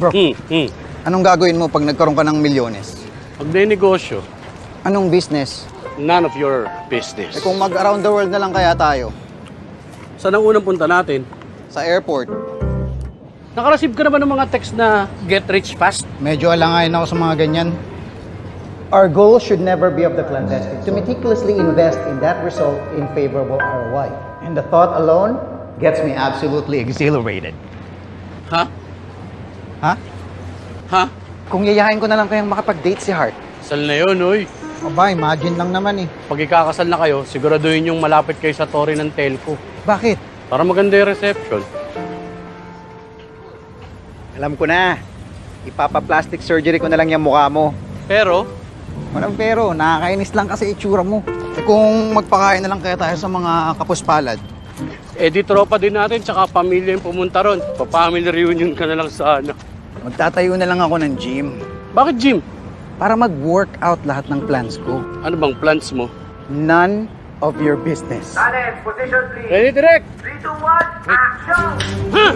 Bro, anong gagawin mo pag nagkaroon ka ng milyones? Magne-negosyo, Anong business? none of your business. Kung mag-around the world na lang kaya tayo, Saan ang unang punta natin? sa airport, Nakareceive ka na ba ng mga text na get rich fast? medyo alangayin ako sa mga ganyan. Our goal should never be of the clandestine, to meticulously invest in that result in favorable ROI. And the thought alone gets me absolutely exhilarated. Ha? Ha? Ha? Kung yayain ko na lang kayang makapag-date si Hart. Kasal na yun, oy. Aba, imagine lang naman eh. Pag ikakasal na kayo, siguraduhin yung malapit kayo sa torre ng telco. Bakit? Para maganda yung reception. Alam ko na. Ipapa-plastic surgery ko na lang yung mukha mo. Pero, Walang pero, nakakainis lang kasi itsura mo. Kung magpakain na lang kaya tayo sa mga kapuspalad. di tropa din natin, tsaka pamilya yung pumunta ron. Pa-family reunion ka na lang sana. Magtatayo na lang ako ng gym Bakit, Jim? para mag-workout lahat ng plans ko. Ano bang plans mo? None of your business. Silence, position please. Ready, direct! 3, 2, 1, action! Ha!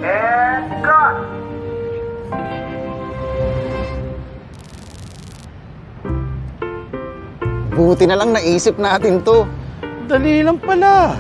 And cut! Buti na lang naisip natin to. Dali lang pala.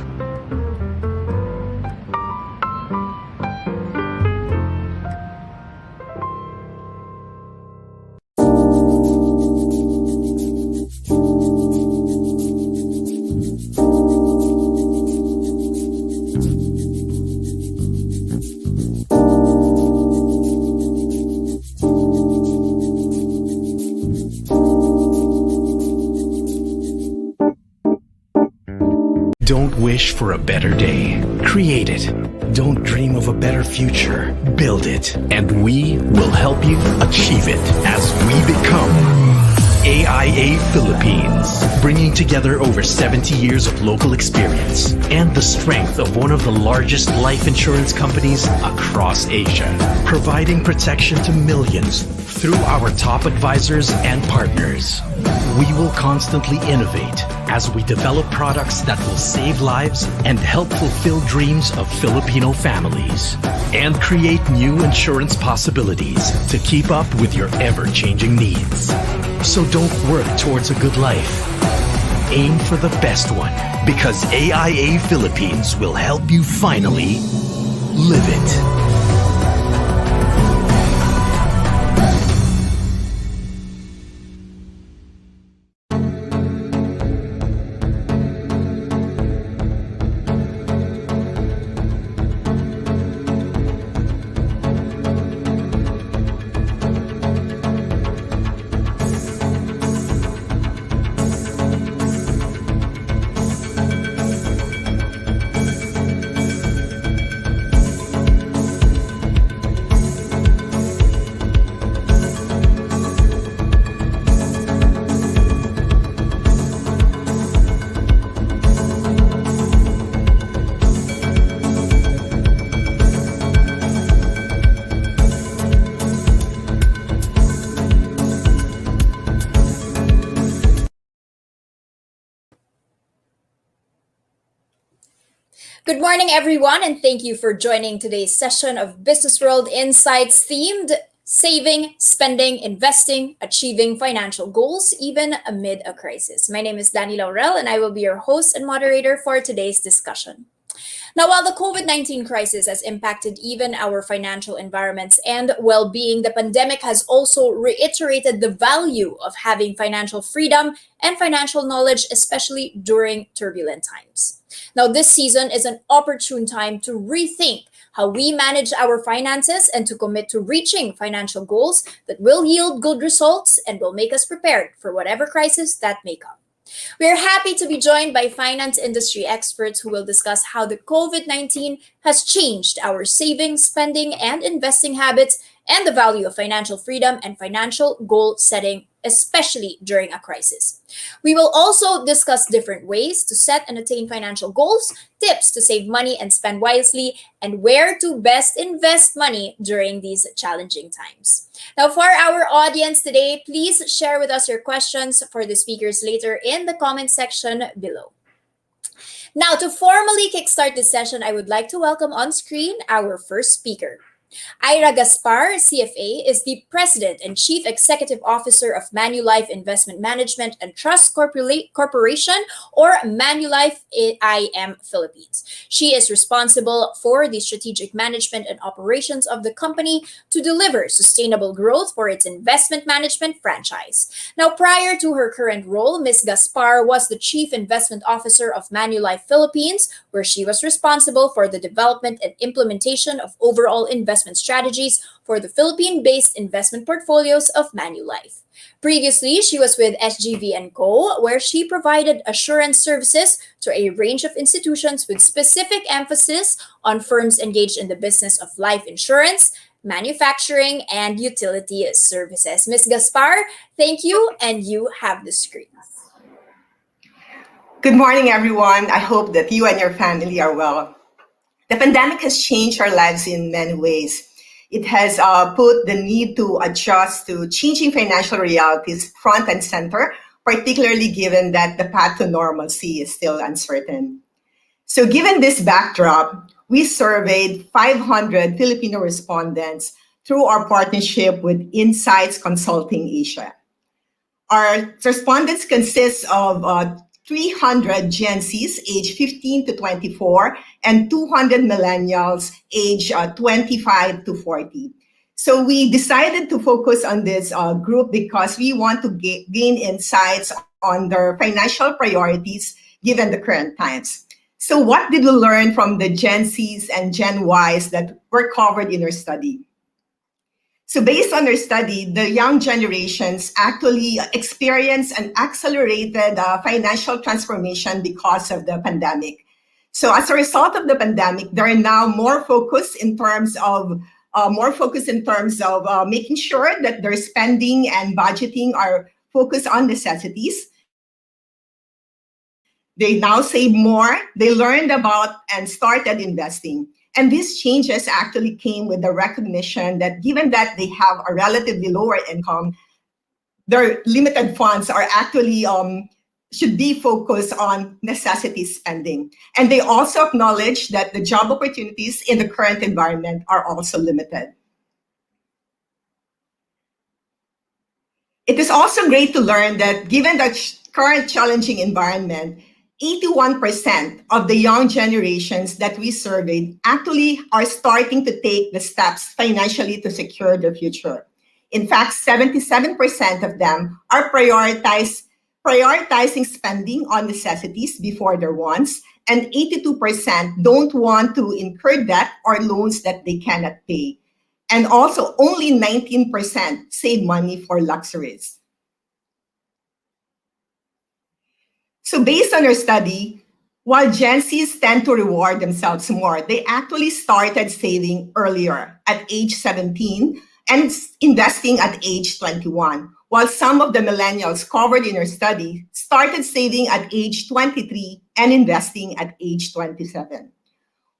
Don't wish for a better day. Create it. Don't dream of a better future. Build it. And we will help you achieve it as we become AIA Philippines, bringing together over 70 years of local experience and the strength of one of the largest life insurance companies across Asia, providing protection to millions through our top advisors and partners. We will constantly innovate as we develop products that will save lives and help fulfill dreams of Filipino families and create new insurance possibilities to keep up with your ever-changing needs. So don't work towards a good life. Aim for the best one because AIA Philippines will help you finally live it. Good morning, everyone, and thank you for joining today's session of BusinessWorld Insights themed Saving, Spending, Investing, Achieving Financial Goals, even amid a crisis. My name is Danny Laurel, and I will be your host and moderator for today's discussion. Now, while the COVID-19 crisis has impacted even our financial environments and well-being, the pandemic has also reiterated the value of having financial freedom and financial knowledge, especially during turbulent times. Now, this season is an opportune time to rethink how we manage our finances and to commit to reaching financial goals that will yield good results and will make us prepared for whatever crisis that may come. We are happy to be joined by finance industry experts who will discuss how the COVID-19 has changed our saving, spending, and investing habits and the value of financial freedom and financial goal setting especially during a crisis. We will also discuss different ways to set and attain financial goals, tips to save money and spend wisely, and where to best invest money during these challenging times. Now, for our audience today, please share with us your questions for the speakers later in the comment section below. Now, to formally kickstart this session, I would like to welcome on screen our first speaker. Ira Gaspar, CFA, is the President and Chief Executive Officer of Manulife Investment Management and Trust Corporation, or Manulife IM Philippines. She is responsible for the strategic management and operations of the company to deliver sustainable growth for its investment management franchise. Now, prior to her current role, Ms. Gaspar was the Chief Investment Officer of Manulife Philippines, where she was responsible for the development and implementation of overall investment strategies for the Philippine-based investment portfolios of Manulife. Previously, she was with SGV & Co., where she provided assurance services to a range of institutions with specific emphasis on firms engaged in the business of life insurance, manufacturing, and utility services. Ms. Gaspar, thank you, and you have the screen. Good morning, everyone. I hope that you and your family are well. The pandemic has changed our lives in many ways. It has put the need to adjust to changing financial realities front and center, particularly given that the path to normalcy is still uncertain. So given this backdrop, we surveyed 500 Filipino respondents through our partnership with Insights Consulting Asia. Our respondents consist of 300 Gen Zs aged 15 to 24 and 200 millennials aged 25 to 40. So we decided to focus on this group because we want to gain insights on their financial priorities given the current times. So what did we learn from the Gen Zs and Gen Ys that were covered in our study? So based on our study, the young generations actually experienced an accelerated financial transformation because of the pandemic. So as a result of the pandemic, they are now more focused in terms of making sure that their spending and budgeting are focused on necessities. They now save more. They learned about and started investing. And these changes actually came with the recognition that given that they have a relatively lower income, their limited funds are actually should be focused on necessity spending. And they also acknowledge that the job opportunities in the current environment are also limited. It is also great to learn that given the current challenging environment, 81% of the young generations that we surveyed actually are starting to take the steps financially to secure their future. In fact, 77% of them are prioritizing spending on necessities before their wants, and 82% don't want to incur debt or loans that they cannot pay. And also, only 19% save money for luxuries. So based on our study, while Gen Zs tend to reward themselves more, they actually started saving earlier at age 17 and investing at age 21, while some of the millennials covered in our study started saving at age 23 and investing at age 27.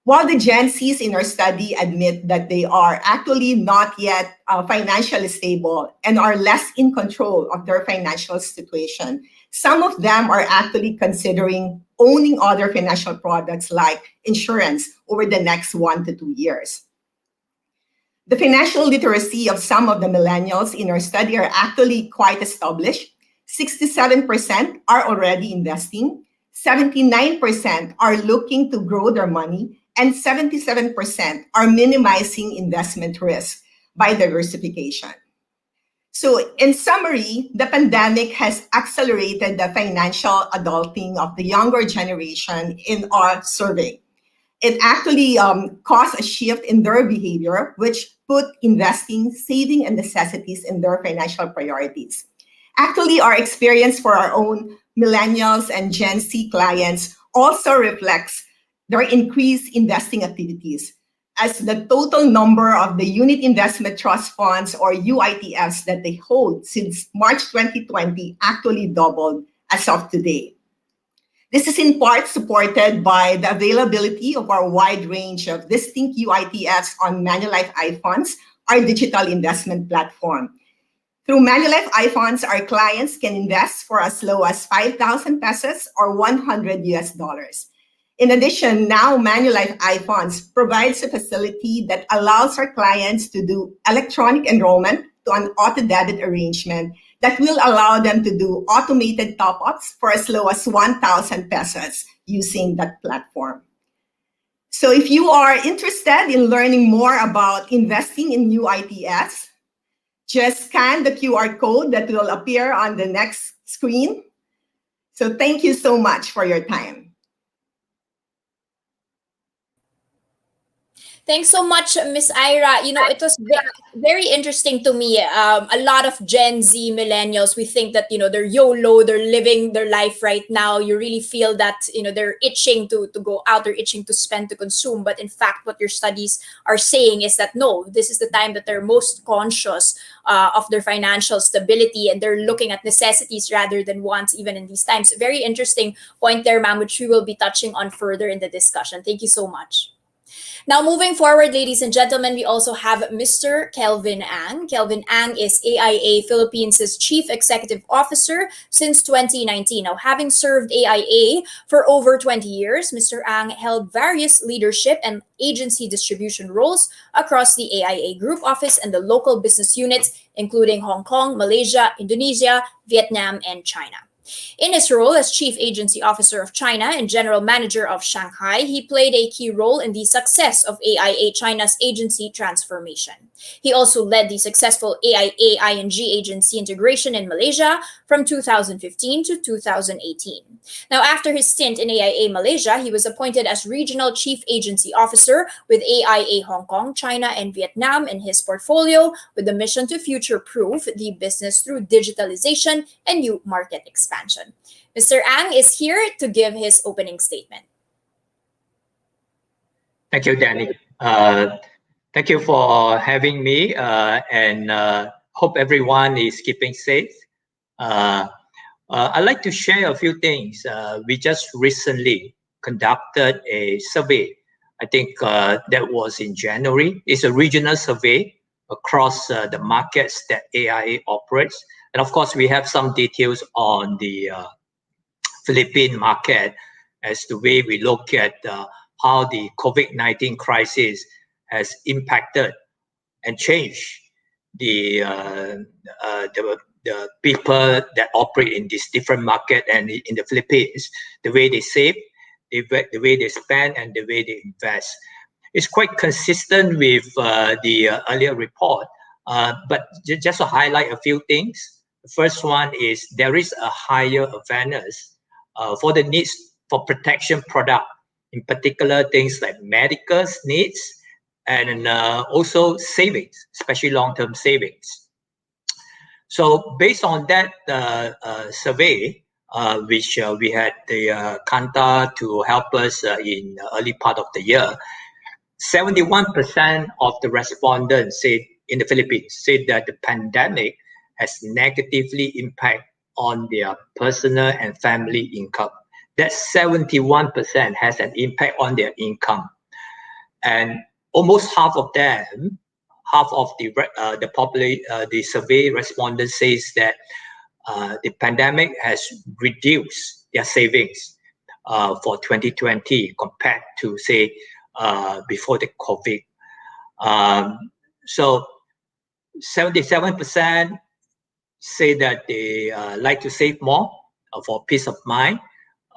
While the Gen Zs in our study admit that they are actually not yet financially stable and are less in control of their financial situation, some of them are actually considering owning other financial products like insurance over the next 1 to 2 years. The financial literacy of some of the millennials in our study are actually quite established. 67% are already investing, 79% are looking to grow their money, and 77% are minimizing investment risk by diversification. So in summary, the pandemic has accelerated the financial adulting of the younger generation in our survey. It actually caused a shift in their behavior, which put investing, saving, and necessities in their financial priorities. Actually, our experience for our own millennials and Gen Z clients also reflects their increased investing activities. as the total number of the unit investment trust funds, or UITFs, that they hold since March 2020 actually doubled as of today. This is in part supported by the availability of our wide range of distinct UITFs on Manulife iFunds, our digital investment platform. Through Manulife iFunds, our clients can invest for as low as 5,000 pesos or $100. In addition, now Manulife iFunds provides a facility that allows our clients to do electronic enrollment to an auto-debit arrangement that will allow them to do automated top-ups for as low as 1,000 pesos using that platform. So if you are interested in learning more about investing in new ITFs, just scan the QR code that will appear on the next screen. So thank you so much for your time. Thanks so much, Miss Ira. It was very interesting to me. A lot of Gen Z millennials, we think that, they're YOLO, they're living their life right now. You really feel that, they're itching to go out, they're itching to spend, to consume. But in fact, what your studies are saying is that, no, this is the time that they're most conscious of their financial stability, and they're looking at necessities rather than wants, even in these times. Very interesting point there, ma'am, which we will be touching on further in the discussion. Thank you so much. Now, moving forward, ladies and gentlemen, we also have Mr. Kelvin Ang. Kelvin Ang is AIA Philippines' Chief Executive Officer since 2019. Now, having served AIA for over 20 years, Mr. Ang held various leadership and agency distribution roles across the AIA Group Office and the local business units, including Hong Kong, Malaysia, Indonesia, Vietnam, and China. In his role as Chief Agency Officer of China and General Manager of Shanghai, he played a key role in the success of AIA China's agency transformation. He also led the successful AIA-ING agency integration in Malaysia from 2015 to 2018. Now, after his stint in AIA Malaysia, he was appointed as Regional Chief Agency Officer with AIA Hong Kong, China, and Vietnam in his portfolio, with the mission to future-proof the business through digitalization and new market expansion. Mr. Ang is here to give his opening statement. Thank you, Danny. Thank you for having me, and hope everyone is keeping safe. I'd like to share a few things. We just recently conducted a survey. I think that was in January. It's a regional survey across the markets that AIA operates. And of course, we have some details on the Philippine market as the way we look at how the COVID-19 crisis has impacted and changed the people that operate in this different market and in the Philippines, the way they save, the way they spend, and the way they invest. It's quite consistent with the earlier report, but just to highlight a few things. The first one is there is a higher awareness for the needs for protection product, in particular things like medical needs and also savings, especially long-term savings. So based on that survey, which we had the Kanta to help us in the early part of the year, 71% of the respondents said in the Philippines said that the pandemic has negatively impacted on their personal and family income. That 71% has an impact on their income, and almost half of them, half of the survey respondents says that the pandemic has reduced their savings for 2020 compared to say before the COVID. So 77% say that they like to save more for peace of mind.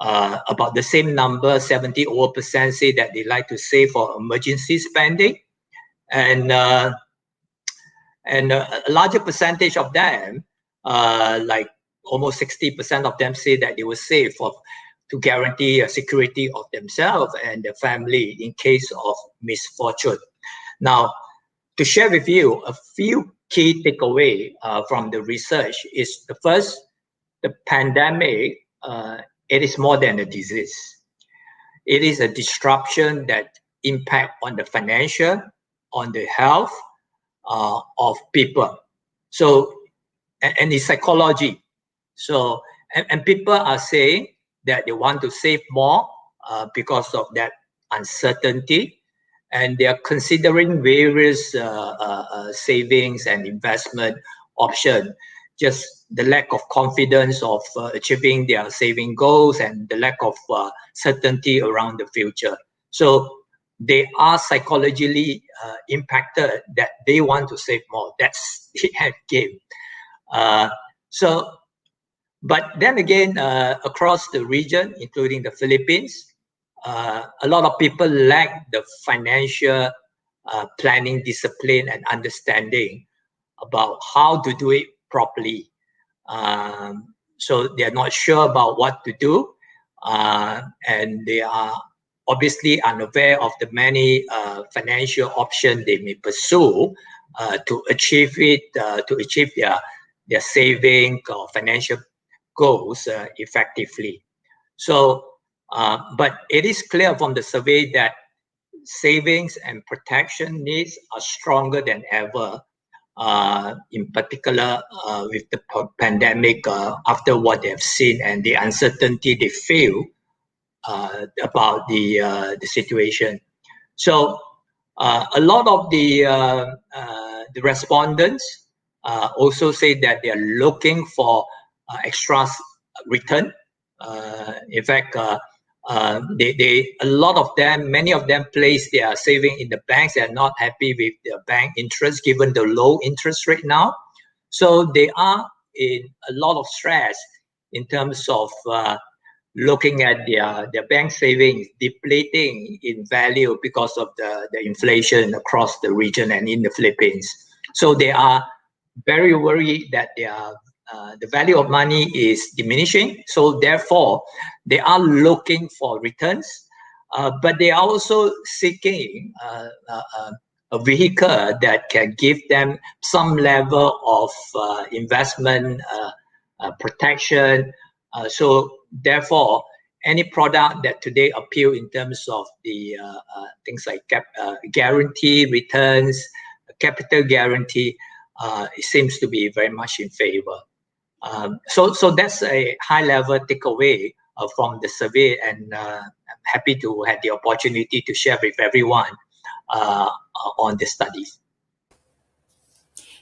About the same number, 70% say that they like to save for emergency spending, and a larger percentage of them, like almost 60% of them, say that they will save to guarantee a security of themselves and their family in case of misfortune. Now, to share with you a few key takeaways from the research is the first, the pandemic, it is more than a disease. It is a disruption that impact on the financial, on the health of people. So, and it's psychology. So, and people are saying that they want to save more because of that uncertainty, and they are considering various savings and investment options. Just the lack of confidence of achieving their saving goals and the lack of certainty around the future. So they are psychologically impacted that they want to save more. That's the end game. So, but then again, across the region, including the Philippines, a lot of people lack the financial planning discipline and understanding about how to do it properly. So they're not sure about what to do, and they are obviously unaware of the many financial options they may pursue to achieve it, to achieve their saving or financial goals effectively. So, but it is clear from the survey that savings and protection needs are stronger than ever, in particular with the pandemic, after what they have seen and the uncertainty they feel about the situation. So a lot of the respondents also say that they are looking for extra return. In fact, a lot of them, many of them place their saving in the banks. They are not happy with the bank interest given the low interest rate now. So they are in a lot of stress in terms of looking at their bank savings depleting in value because of the inflation across the region and in the Philippines. So they are very worried that the value of money is diminishing. So therefore, they are looking for returns, but they are also seeking a vehicle that can give them some level of investment protection. So therefore, any product that today appeal in terms of the things like guarantee returns, capital guarantee, it seems to be very much in favor. So that's a high level takeaway from the survey, and I'm happy to have the opportunity to share with everyone on the studies.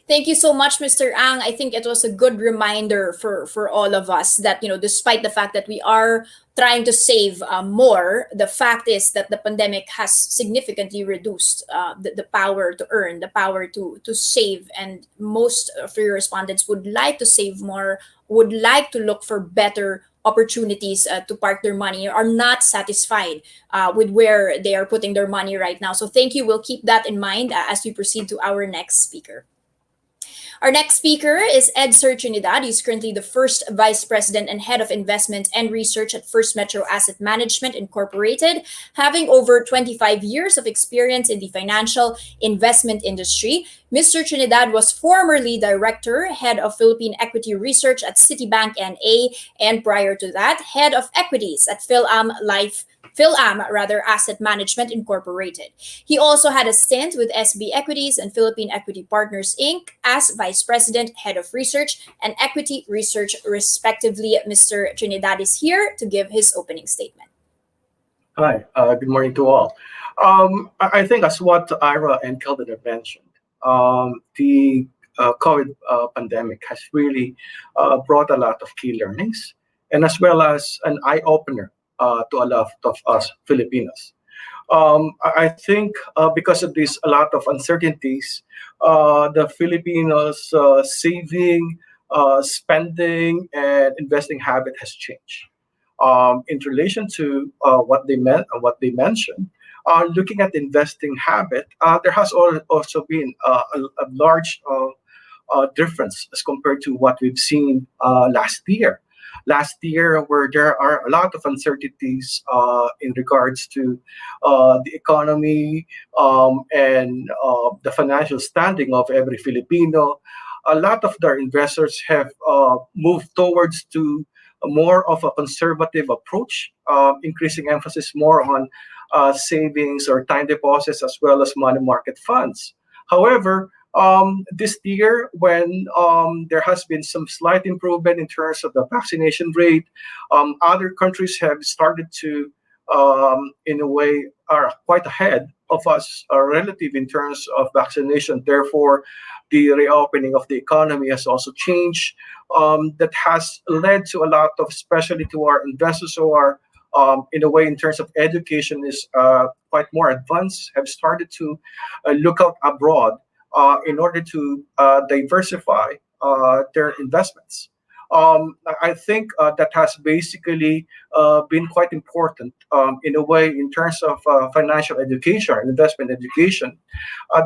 Thank you so much, Mr. Ang. I think it was a good reminder for all of us that, despite the fact that we are trying to save more, the fact is that the pandemic has significantly reduced the power to earn, the power to save. And most of your respondents would like to save more, would like to look for better opportunities to park their money, are not satisfied with where they are putting their money right now. So thank you. We'll keep that in mind as we proceed to our next speaker. Our next speaker is Ed Sir Trinidad. He's currently the first vice president and head of investment and research at First Metro Asset Management Incorporated, having over 25 years of experience in the financial investment industry. Mr. Trinidad was formerly director, head of Philippine equity research at Citibank NA, and prior to that, head of equities at Philam Asset Management Incorporated. He also had a stint with SB Equities and Philippine Equity Partners Inc. as Vice President, Head of Research and Equity Research, respectively. Mr. Trinidad is here to give his opening statement. Hi, good morning to all. I think as what Ira and Kelvin have mentioned, the COVID pandemic has really brought a lot of key learnings, and as well as an eye-opener to a lot of us Filipinos. I think because of this, a lot of uncertainties, the Filipinos' saving, spending, and investing habit has changed. In relation to what they mentioned, looking at the investing habit, there has also been a large difference as compared to what we've seen last year. Last year, where there are a lot of uncertainties in regards to the economy and the financial standing of every Filipino, a lot of their investors have moved towards to more of a conservative approach, increasing emphasis more on savings or time deposits as well as money market funds. However, this year, when there has been some slight improvement in terms of the vaccination rate, other countries have started to, in a way, are quite ahead of us relative in terms of vaccination. Therefore, the reopening of the economy has also changed. That has led to a lot of, especially to our investors who are, in a way, in terms of education, is quite more advanced, have started to look out abroad in order to diversify their investments. I think that has basically been quite important in a way in terms of financial education and investment education.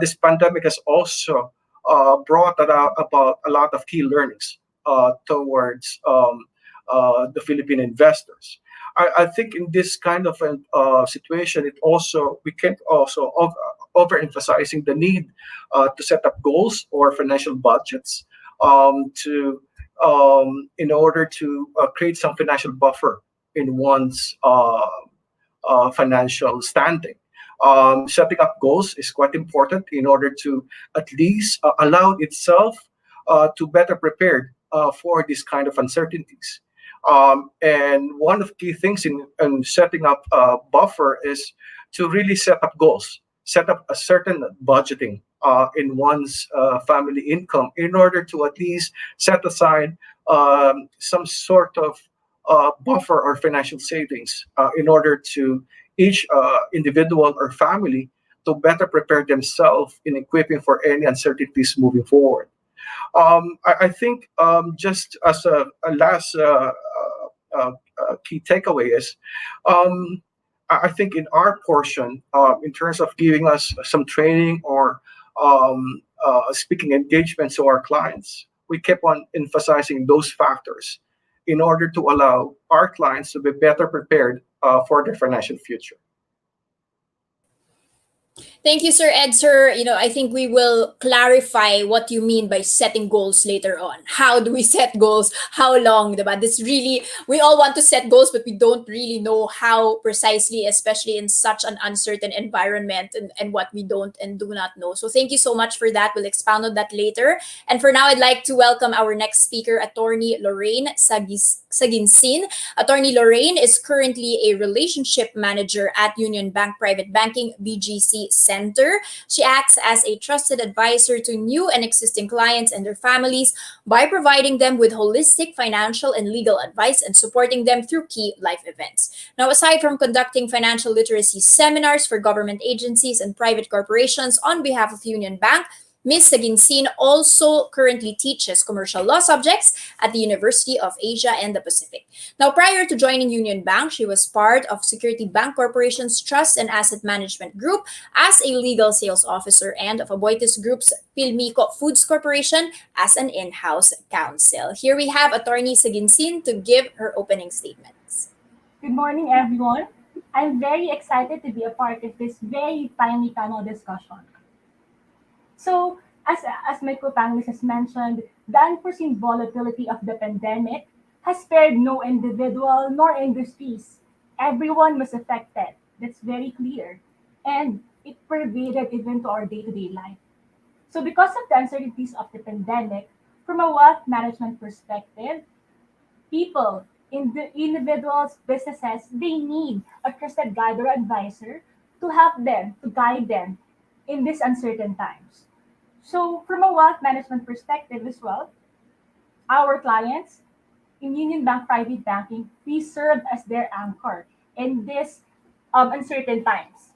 This pandemic has also brought about a lot of key learnings towards the Philippine investors. I think in this kind of situation, it also we can also overemphasizing the need to set up goals or financial budgets to in order to create some financial buffer in one's financial standing. Setting up goals is quite important in order to at least allow itself to better prepared for this kind of uncertainties. And one of the key things in setting up a buffer is to really set up goals, set up a certain budgeting in one's family income in order to at least set aside some sort of buffer or financial savings in order to each individual or family to better prepare themselves in equipping for any uncertainties moving forward. I think just as a last key takeaway is I think in our portion, in terms of giving us some training or speaking engagements to our clients, we kept on emphasizing those factors in order to allow our clients to be better prepared for their financial future. Thank you, Sir Ed. Sir, I think we will clarify what you mean by setting goals later on. How do we set goals? How long, diba? This really, we all want to set goals, but we don't really know how precisely, especially in such an uncertain environment and what we don't and do not know. So thank you so much for that. We'll expound on that later. And for now, I'd like to welcome our next speaker, Attorney Lorraine Saginsin. Attorney Lorraine is currently a relationship manager at Union Bank Private Banking, BGC Center. She acts as a trusted advisor to new and existing clients and their families by providing them with holistic financial and legal advice and supporting them through key life events. Now, aside from conducting financial literacy seminars for government agencies and private corporations on behalf of Union Bank, Ms. Saginsin also currently teaches commercial law subjects at the University of Asia and the Pacific. Now, prior to joining Union Bank, she was part of Security Bank Corporation's Trust and Asset Management Group as a legal sales officer and of Aboitiz Group's Pilmico Foods Corporation as an in-house counsel. Here we have Attorney Saginsin to give her opening statements. Good morning, everyone. I'm very excited to be a part of this very timely panel discussion. So, as my co-panelist has mentioned, the unforeseen volatility of the pandemic has spared no individual nor industries. Everyone was affected. That's very clear. And it pervaded even to our day-to-day life. So because of the uncertainties of the pandemic, from a wealth management perspective, people, individuals, businesses, they need a trusted guide or advisor to help them, to guide them in these uncertain times. So from a wealth management perspective as well, our clients in Union Bank Private Banking, we serve as their anchor in these uncertain times.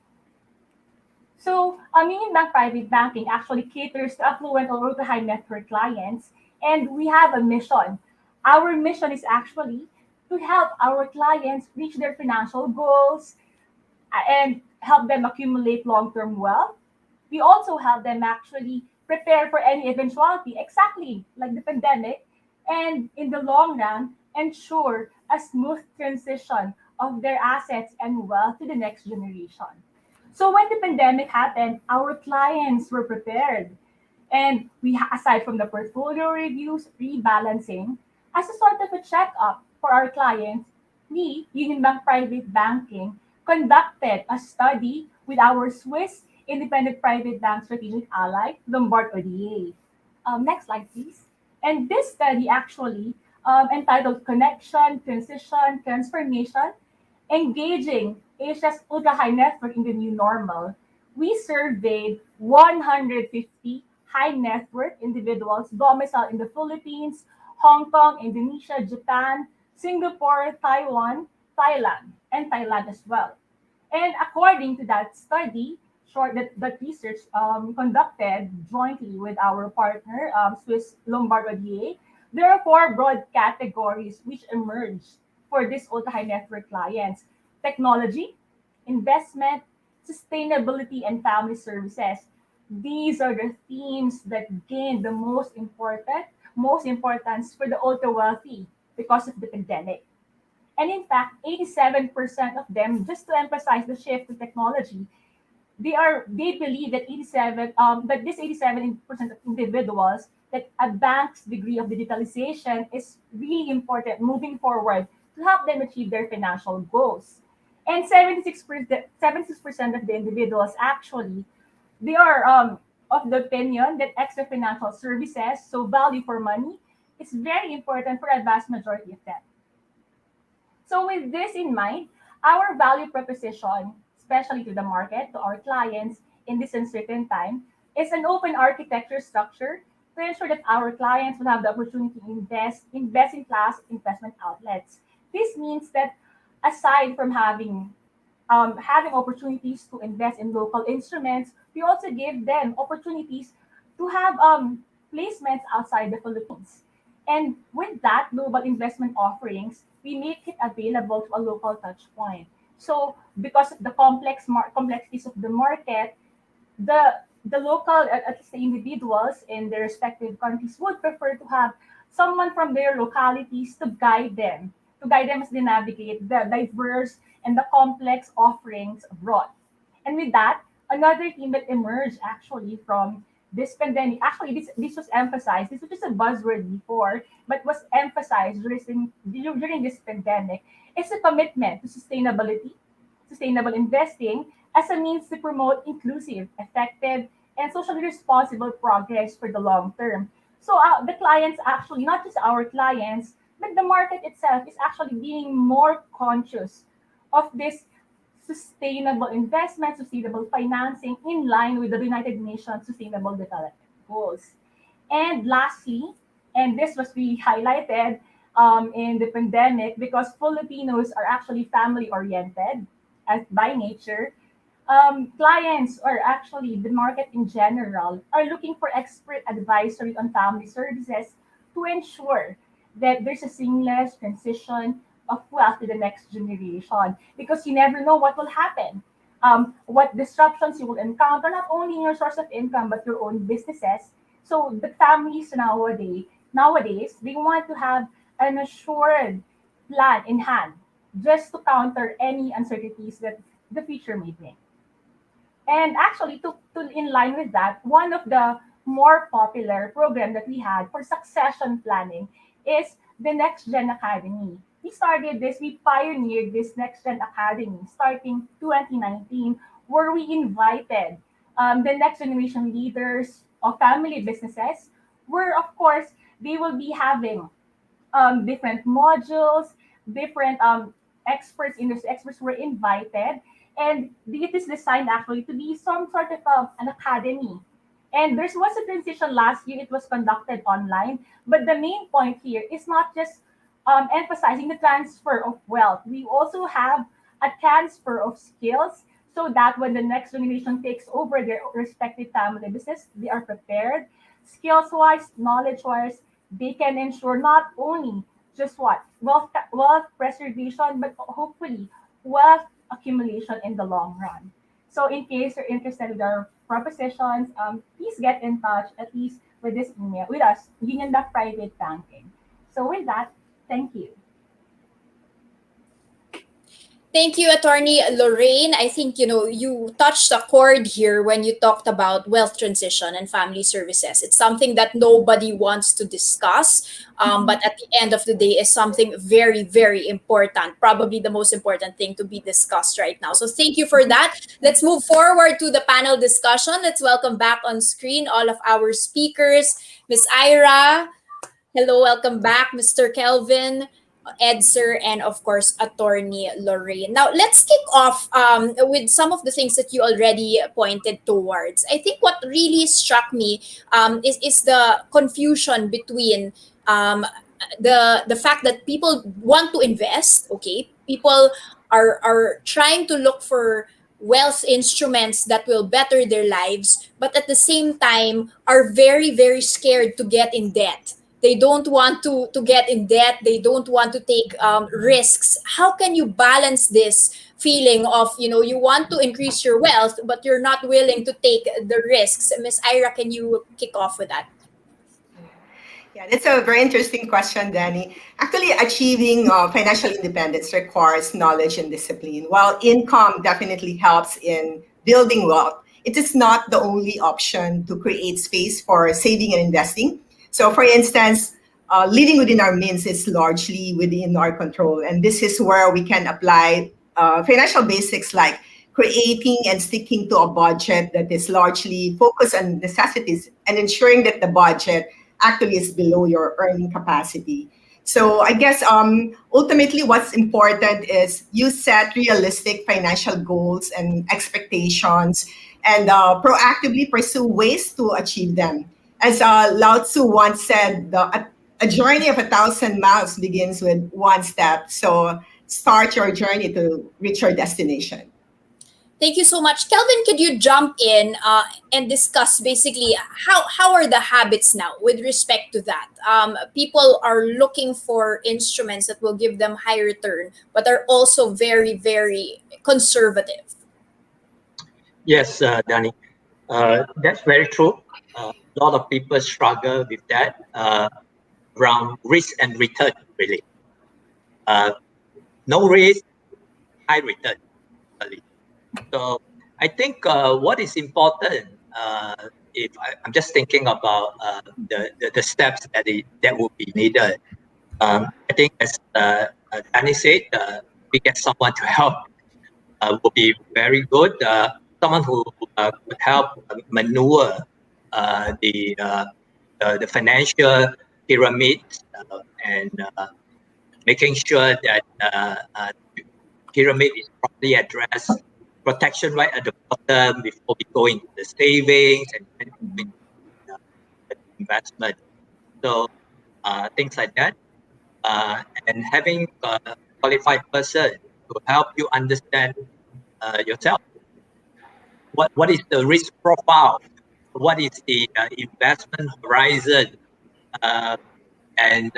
So Union Bank Private Banking actually caters to affluent or ultra high net worth clients, and we have a mission. Our mission is actually to help our clients reach their financial goals and help them accumulate long-term wealth. We also help them actually prepare for any eventuality, exactly like the pandemic, and in the long run, ensure a smooth transition of their assets and wealth to the next generation. So when the pandemic happened, our clients were prepared. And aside from the portfolio reviews, rebalancing, as a sort of a checkup for our clients, we, Union Bank Private Banking, conducted a study with our Swiss independent private bank strategic ally, Lombard Odier. Next slide, please. And this study actually entitled Connection, Transition, Transformation, Engaging Asia's ultra-high net worth in the New Normal. We surveyed 150 high net worth individuals domiciled in the Philippines, Hong Kong, Indonesia, Japan, Singapore, Taiwan, Thailand, and Thailand as well. And according to that study, that research conducted jointly with our partner, Swiss Lombard Odier, there are four broad categories which emerged for this ultra high net worth clients: technology, investment, sustainability, and family services. These are the themes that gained the most importance for the ultra wealthy because of the pandemic. And in fact, 87% of them, just to emphasize the shift to technology, they believe that 87% of individuals that a bank's degree of digitalization is really important moving forward to help them achieve their financial goals. And 76% of the individuals actually, they are of the opinion that extra financial services, so value for money, is very important for a vast majority of them. So with this in mind, our value proposition, especially to the market, to our clients in this uncertain time, is an open architecture structure to ensure that our clients will have the opportunity to invest in best-in-class investment outlets. This means that aside from having opportunities to invest in local instruments, we also give them opportunities to have placements outside the Philippines. And with that global investment offerings, we make it available to a local touch point. So because of the complexities of the market, the local, at least the individuals in their respective countries would prefer to have someone from their localities to guide them as they navigate the diverse and the complex offerings abroad. And with that, another theme that emerged actually from this pandemic, actually this was emphasized, this was just a buzzword before, but was emphasized during this pandemic, is a commitment to sustainability, sustainable investing as a means to promote inclusive, effective, and socially responsible progress for the long term. So the clients actually, not just our clients, but the market itself is actually being more conscious of this sustainable investment, sustainable financing in line with the United Nations Sustainable Development Goals. And lastly, and this was really highlighted in the pandemic because Filipinos are actually family oriented as by nature. Clients or actually the market in general are looking for expert advisory on family services to ensure that there's a seamless transition of wealth to the next generation because you never know what will happen. What disruptions you will encounter, not only in your source of income, but your own businesses. So the families nowadays, they want to have an assured plan in hand just to counter any uncertainties that the future may bring. And actually, to in line with that, one of the more popular program that we had for succession planning is the Next Gen Academy. We pioneered this Next Gen Academy starting 2019, where we invited the next generation leaders of family businesses, where of course they will be having different modules, different experts were invited, and it is designed actually to be some sort of an academy. And there was a transition last year; it was conducted online, but the main point here is not just emphasizing the transfer of wealth. We also have a transfer of skills so that when the next generation takes over their respective family business, they are prepared skills wise, knowledge wise. They can ensure not only just what wealth preservation, but hopefully wealth accumulation in the long run. So, in case you're interested with our propositions, please get in touch at least with this email with us, Union Private Banking. So, with that, thank you. Thank you, Attorney Lorraine. I think you touched a chord here when you talked about wealth transition and family services. It's something that nobody wants to discuss, but at the end of the day, is something very, very important. Probably the most important thing to be discussed right now. So thank you for that. Let's move forward to the panel discussion. Let's welcome back on screen all of our speakers. Miss Ira, hello, welcome back, Mr. Kelvin, Edser, and of course, Attorney Lorraine. Now, let's kick off with some of the things that you already pointed towards. I think what really struck me is the confusion between the fact that people want to invest. Okay, people are trying to look for wealth instruments that will better their lives, but at the same time are very, very scared to get in debt. They don't want to get in debt. They don't want to take risks. How can you balance this feeling of, you want to increase your wealth, but you're not willing to take the risks? Miss Ira, can you kick off with that? Yeah, that's a very interesting question, Danny. Actually, achieving financial independence requires knowledge and discipline. While income definitely helps in building wealth, it is not the only option to create space for saving and investing. So, for instance, living within our means is largely within our control. And this is where we can apply financial basics like creating and sticking to a budget that is largely focused on necessities and ensuring that the budget actually is below your earning capacity. So I guess ultimately what's important is you set realistic financial goals and expectations and proactively pursue ways to achieve them. As Lao Tzu once said, a journey of 1,000 miles begins with one step. So start your journey to reach your destination. Thank you so much. Kelvin, could you jump in and discuss basically how are the habits now with respect to that? People are looking for instruments that will give them high return, but are also very, very conservative. Yes, Danny, that's very true. A lot of people struggle with that around risk and return, really. Uh, no risk, high return. Really. So I think what is important, if I'm just thinking about the steps that will be needed. I think as Danny said, we get someone to help will be very good. Someone who could help maneuver the financial pyramid and making sure that pyramid is properly addressed. Protection right at the bottom before we go into the savings and then into the investment. So things like that, and having a qualified person to help you understand yourself. What is the risk profile? What is the investment horizon? Uh, and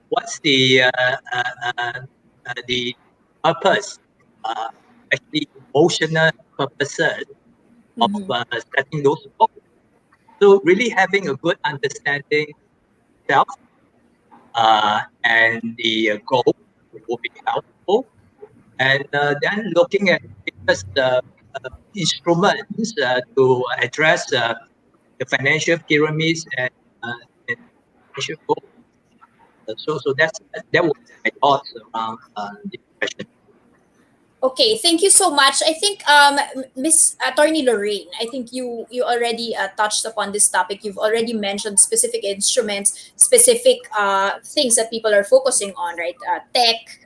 what's the purpose? Uh, Actually, emotional purposes of Mhm. setting those goals. So really having a good understanding of self and the goal will be helpful. And then looking at various instruments to address the financial pyramids and financial goals. So that would be my thoughts around this question. Okay, thank you so much. I think Miss Attorney Lorraine, I think you already touched upon this topic. You've already mentioned specific instruments, specific things that people are focusing on, right? Tech,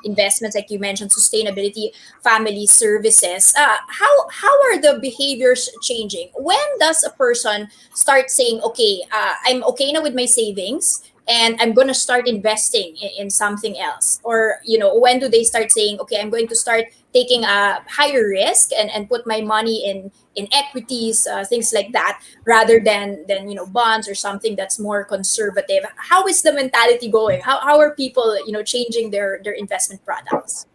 investments, like you mentioned, sustainability, family services. How are the behaviors changing? When does a person start saying, okay, I'm okay now with my savings, and I'm going to start investing in something else? Or, when do they start saying, okay, I'm going to start taking a higher risk and put my money in equities, things like that, rather than bonds or something that's more conservative? How is the mentality going? How are people changing their investment products?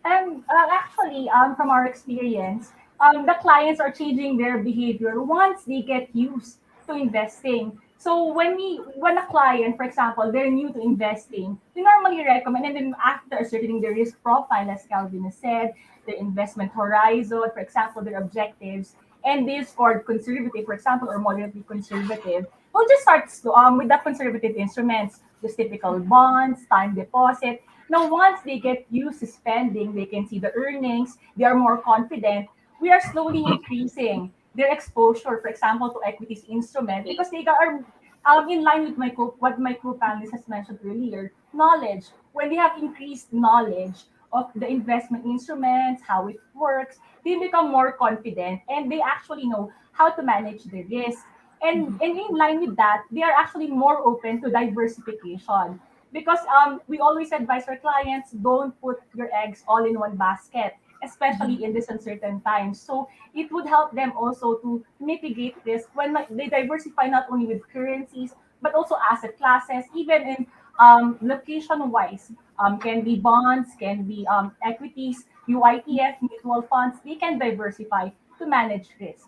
And actually, from our experience, the clients are changing their behavior once they get used to investing. So when a client, for example, they're new to investing, we normally recommend, and then after ascertaining their risk profile, as Calvin has said, their investment horizon, for example, their objectives, and they scored conservative, for example, or moderately conservative, we'll just start with the conservative instruments, just typical bonds, time deposit. Now, once they get used to spending, they can see the earnings, they are more confident. We are slowly increasing their exposure, for example, to equities instrument because they are in line with what my co-panelist has mentioned earlier, knowledge. When they have increased knowledge of the investment instruments, how it works, they become more confident and they actually know how to manage the risk. And in line with that, they are actually more open to diversification because we always advise our clients don't put your eggs all in one basket, especially in this uncertain times. So it would help them also to mitigate risk when they diversify not only with currencies but also asset classes, even in location wise. Can be bonds, can be equities, UITF, mutual funds. They can diversify to manage risks.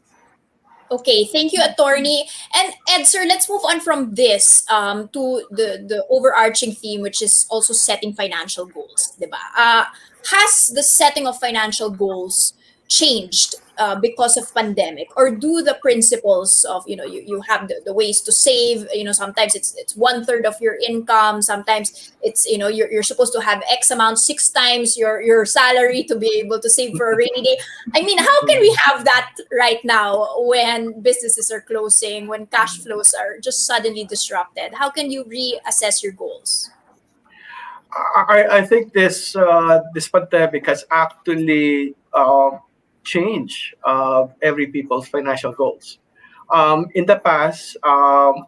Okay, thank you, attorney. And Ed, sir, let's move on from this to the overarching theme, which is also setting financial goals, diba? Has the setting of financial goals changed because of pandemic, or do the principles of, you have the ways to save, sometimes it's one third of your income, sometimes it's, you're supposed to have X amount, six times your salary to be able to save for a rainy day. I mean, how can we have that right now when businesses are closing, when cash flows are just suddenly disrupted? How can you reassess your goals? I think this pandemic has actually changed every people's financial goals. In the past,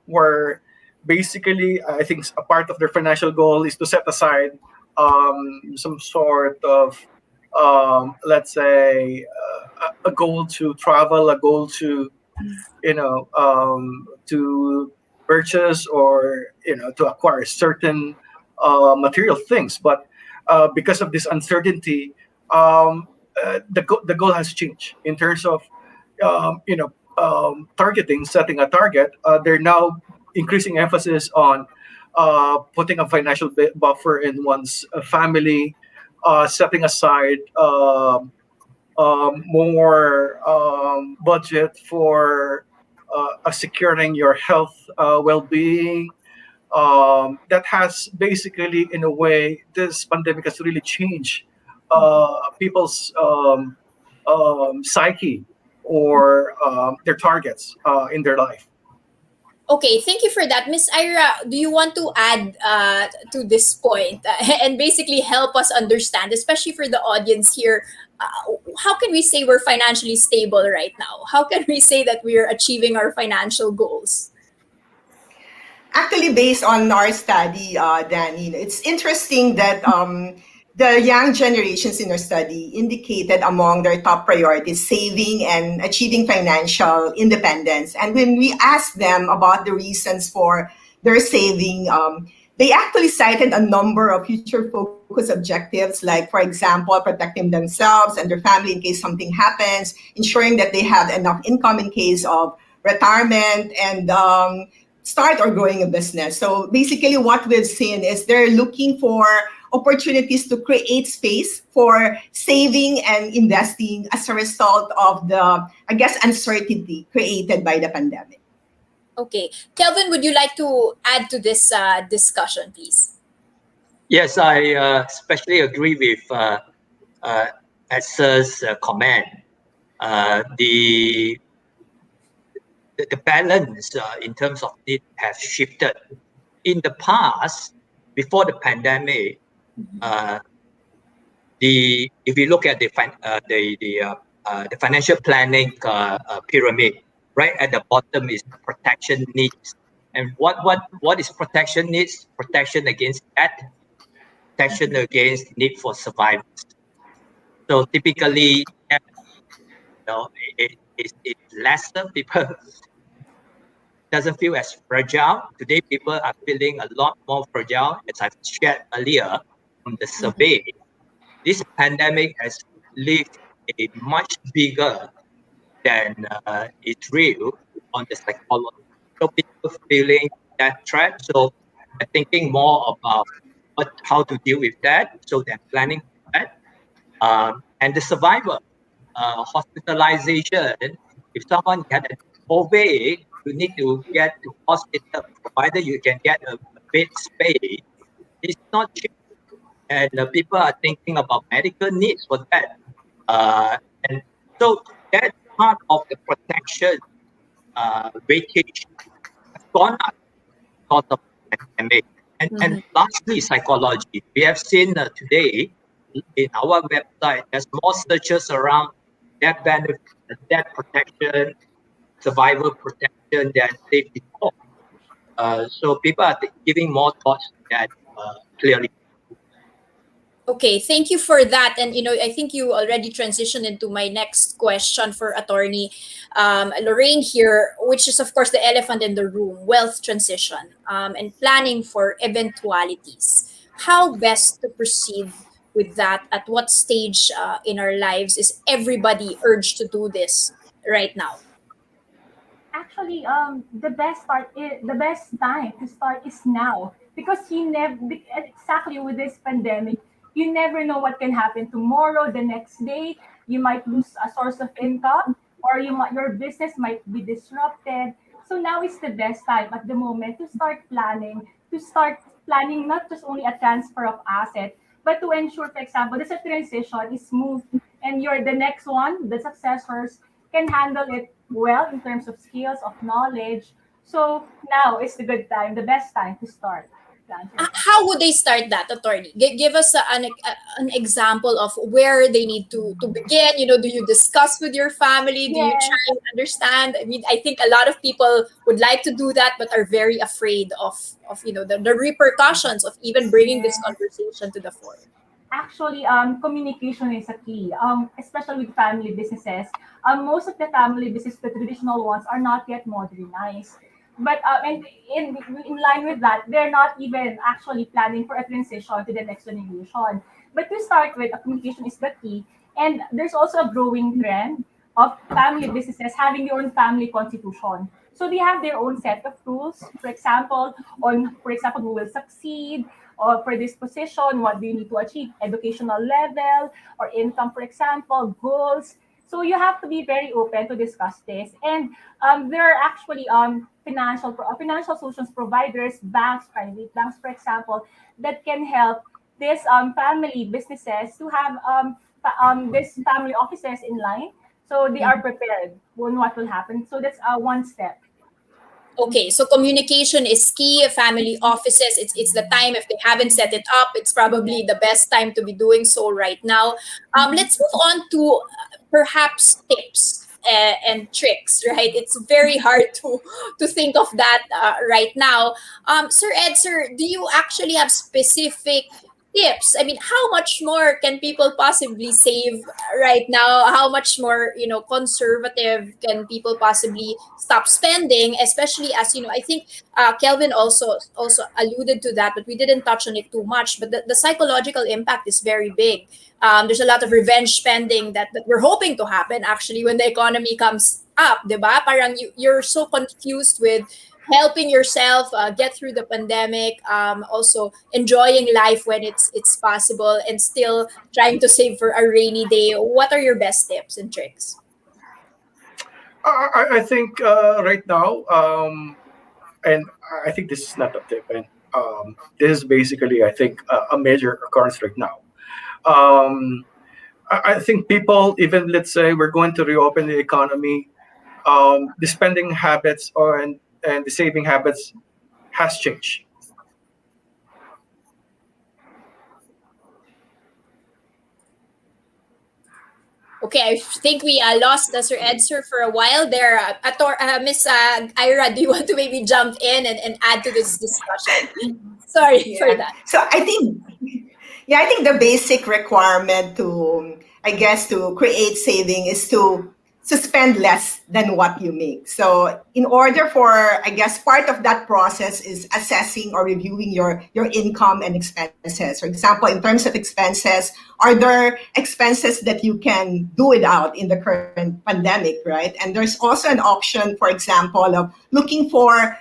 where basically I think a part of their financial goal is to set aside some sort of let's say a goal to travel, a goal to to purchase or to acquire certain material things. But because of this uncertainty, the goal has changed in terms of targeting, setting a target. They're now increasing emphasis on putting a financial buffer in one's family, setting aside more budget for securing your health well-being. That has basically, in a way, this pandemic has really changed people's psyche or their targets in their life. Okay, thank you for that. Miss Ira, do you want to add to this point and basically help us understand, especially for the audience here, how can we say we're financially stable right now? How can we say that we are achieving our financial goals? Actually, based on our study, Danny, it's interesting that the young generations in our study indicated among their top priorities saving and achieving financial independence. And when we asked them about the reasons for their saving, they actually cited a number of future focus objectives, like, for example, protecting themselves and their family in case something happens, ensuring that they have enough income in case of retirement, and start or growing a business. So basically what we've seen is they're looking for opportunities to create space for saving and investing as a result of the, I guess, uncertainty created by the pandemic. Okay. Kelvin, would you like to add to this discussion, please? Yes, I especially agree with Esther's comment. The the balance in terms of need has shifted. In the past, before the pandemic, if you look at the financial planning pyramid, right at the bottom is protection needs. And what is protection needs? Protection against debt, protection against need for survival. So typically, you know, it's lesser. People doesn't feel as fragile. Today, people are feeling a lot more fragile. As I've shared earlier from the survey, this pandemic has left a much bigger than its real on the psychology. So people feeling that threat. So they're thinking more about how to deal with that. So they're planning for that. And the survival, hospitalization. If someone had a COVID, you need to get to hospital, provided you can get a bed space. It's not cheap, and people are thinking about medical needs for that. And so that part of the protection weightage has gone up because of the pandemic. And lastly, psychology. We have seen today in our website, there's more searches around death benefit, death protection, survival protection than safety before. So people are giving more thoughts to that clearly. Okay, thank you for that. And I think you already transitioned into my next question for attorney Lorraine here, which is of course the elephant in the room: wealth transition and planning for eventualities. How best to proceed with that? At what stage in our lives is everybody urged to do this right now? Actually, the best time to start is now, because you never, exactly with this pandemic, you never know what can happen tomorrow, the next day. You might lose a source of income, or your business might be disrupted. So now is the best time at the moment to start planning not just only a transfer of asset, but to ensure, for example, this a transition is smooth, and you're the next one, the successors can handle it well in terms of skills, of knowledge. So now is the good time, the best time to start. To answer your How question. would they start that, attorney? Give us an example of where they need to begin. Do you discuss with your family? Do you Yes, try and understand? I mean, I think a lot of people would like to do that but are very afraid of the repercussions of even bringing this yes. conversation to the fore. Actually, communication is a key, especially with family businesses. Most of the family businesses, the traditional ones, are not yet modernized. But and in line with that, they're not even actually planning for a transition to the next generation. But to start with, communication is the key. And there's also a growing trend of family businesses having their own family constitution. So they have their own set of rules. For example, who will succeed, or for this position, what do you need to achieve, educational level or income, for example, goals. So you have to be very open to discuss this. And there are actually financial solutions providers, banks, private banks, for example, that can help this family businesses to have this family offices in line, so they are prepared on what will happen. So that's one step. Okay, so communication is key. Family offices, it's the time. If they haven't set it up, it's probably the best time to be doing so right now. Let's move on to perhaps tips and tricks. Right, it's very hard to think of that right now. Sir Ed, sir, do you actually have specific tips? I mean, how much more can people possibly save right now? How much more, conservative can people possibly stop spending? Especially as I think Kelvin also alluded to that, but we didn't touch on it too much. But the psychological impact is very big. There's a lot of revenge spending that we're hoping to happen actually when the economy comes up, diba? Parang you're so confused with helping yourself get through the pandemic, also enjoying life when it's possible, and still trying to save for a rainy day. What are your best tips and tricks? I think right now, and I think this is not a tip, and this is basically, I think, a major occurrence right now. Um, I think people, even let's say we're going to reopen the economy, the spending habits and the saving habits has changed. Okay, I think we lost Sir Ed, sir, for a while there. Miss Ira, do you want to maybe jump in and add to this discussion? Sorry for Yeah. that. So I think, yeah, I think the basic requirement to, I guess, to create saving is to to spend less than what you make. So in order for, I guess, part of that process is assessing or reviewing your income and expenses. For example, in terms of expenses, are there expenses that you can do without in the current pandemic, right? And there's also an option, for example, of looking for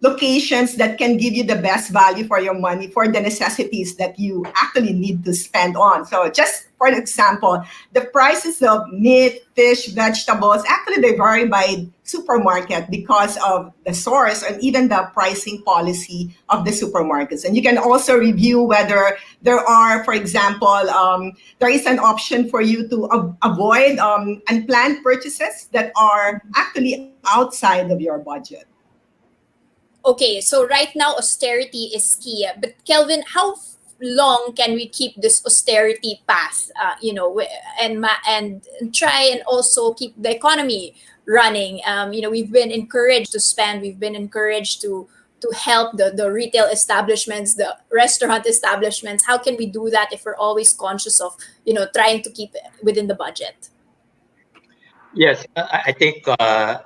locations that can give you the best value for your money for the necessities that you actually need to spend on. So just for example, the prices of meat, fish, vegetables, actually they vary by supermarket because of the source and even the pricing policy of the supermarkets. And you can also review whether there are, for example, there is an option for you to avoid unplanned purchases that are actually outside of your budget. Okay, so right now austerity is key. But Kelvin, how long can we keep this austerity path? And try and also keep the economy running. We've been encouraged to spend. We've been encouraged to help the retail establishments, the restaurant establishments. How can we do that if we're always conscious of trying to keep it within the budget? Yes, I think I